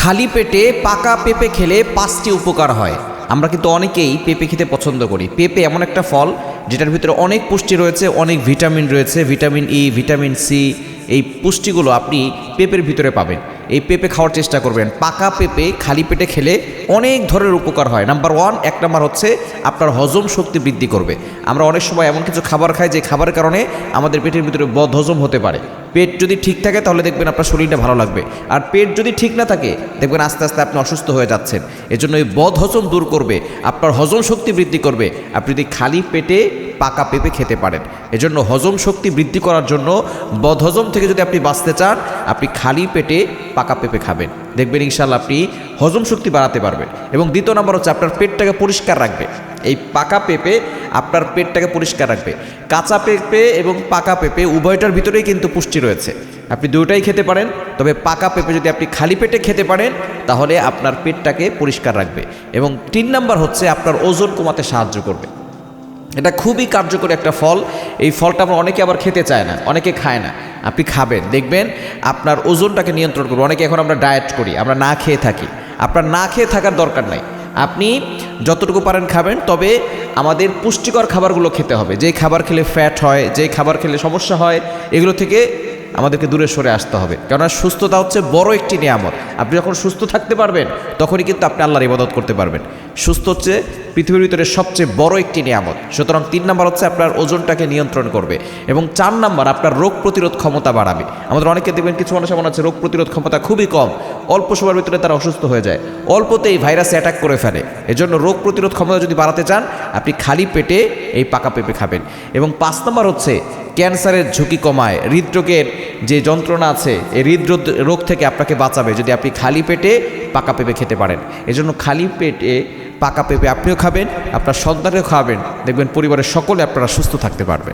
খালি পেটে পাকা পেঁপে খেলে 5টি উপকার হয়। আমরা কিন্তু অনেকেই পেঁপে খেতে পছন্দ করি। পেঁপে এমন একটা ফল যেটার ভিতরে অনেক পুষ্টি রয়েছে, অনেক ভিটামিন রয়েছে, ভিটামিন ই, ভিটামিন সি। এই পুষ্টিগুলো আপনি পেঁপের ভিতরে পাবেন। এই পেঁপে খাওয়ার চেষ্টা করবেন। পাকা পেঁপে খালি পেটে খেলে অনেক ধরনের উপকার হয়। এক নাম্বার হচ্ছে আপনার হজম শক্তি বৃদ্ধি করবে। আমরা অনেক সময় এমন কিছু খাবার খাই যে খাবারের কারণে আমাদের পেটের ভিতরে বদহজম হতে পারে। পেট যদি ঠিক থাকে তাহলে দেখবেন আপনার শরীরটা ভালো লাগবে, আর পেট যদি ঠিক না থাকে দেখবেন আস্তে আস্তে আপনি অসুস্থ হয়ে যাচ্ছেন। এজন্য এই বদহজম দূর করবে, আপনার হজম শক্তি বৃদ্ধি করবে আপনি যদি খালি পেটে পাকা পেঁপে খেতে পারেন। এজন্য হজম শক্তি বৃদ্ধি করার জন্য, বদহজম থেকে যদি আপনি বাঁচতে চান, আপনি খালি পেটে পাকা পেঁপে খাবেন। দেখবেন ইনশাআল্লাহ আপনি হজম শক্তি বাড়াতে পারবেন। এবং দ্বিতীয় নম্বর হচ্ছে আপনার পেটটাকে পরিষ্কার রাখবে। এই পাকা পেঁপে আপনার পেটটাকে পরিষ্কার রাখবে। কাঁচা পেঁপে এবং পাকা পেঁপে উভয়টার ভিতরেই কিন্তু পুষ্টি রয়েছে। আপনি দুটোই খেতে পারেন, তবে পাকা পেঁপে যদি আপনি খালি পেটে খেতে পারেন তাহলে আপনার পেটটাকে পরিষ্কার রাখবে। এবং 3 নাম্বার হচ্ছে আপনার ওজন কমাতে সাহায্য করবে। এটা খুবই কার্যকরী একটা ফল। এই ফলটা আমরা অনেকে আবার খেতে চায় না, অনেকে খায় না। আপনি খাবেন, দেখবেন আপনার ওজনটাকে নিয়ন্ত্রণ করবে। অনেকে এখন আমরা ডায়েট করি, আমরা না খেয়ে থাকি। আপনার না খেয়ে থাকার দরকার নাই, আপনি যতটুকু পারেন খাবেন, তবে আমাদের পুষ্টিকর খাবারগুলো খেতে হবে। যেই খাবার খেলে ফ্যাট হয়, যেই খাবার খেলে সমস্যা হয়, এগুলো থেকে আমাদেরকে দূরে সরে আসতে হবে। কেননা সুস্থতা হচ্ছে বড় একটি নিয়ামত। আপনি যখন সুস্থ থাকতে পারবেন তখনই কিন্তু আপনি আল্লাহর ইবাদত করতে পারবেন। সুস্থ হচ্ছে পৃথিবীর ভিতরে সবচেয়ে বড় একটি নিয়ামত। সুতরাং 3 নাম্বার হচ্ছে আপনার ওজনটাকে নিয়ন্ত্রণ করবে। এবং 4 নাম্বার আপনার রোগ প্রতিরোধ ক্ষমতা বাড়াবে। আমাদের অনেকে দেখবেন কিছু মানুষ এমন আছে রোগ প্রতিরোধ ক্ষমতা খুবই কম, অল্প সময়ের ভিতরে তারা অসুস্থ হয়ে যায়, অল্পতেই ভাইরাসে অ্যাটাক করে ফেলে। এজন্য রোগ প্রতিরোধ ক্ষমতা যদি বাড়াতে চান আপনি খালি পেটে এই পাকা পেঁপে খাবেন। এবং 5 নাম্বার হচ্ছে ক্যান্সারের ঝুঁকি কমায়। হৃদরোগের যে যন্ত্রণা আছে এই হৃদরোগ থেকে আপনাকে বাঁচাবে যদি আপনি খালি পেটে পাকা পেঁপে খেতে পারেন। এজন্য খালি পেটে পাকা পেঁপে আপনিও খাবেন, আপনার সন্তানকেও খাওয়াবেন, দেখবেন পরিবারের সকলে আপনারা সুস্থ থাকতে পারবেন।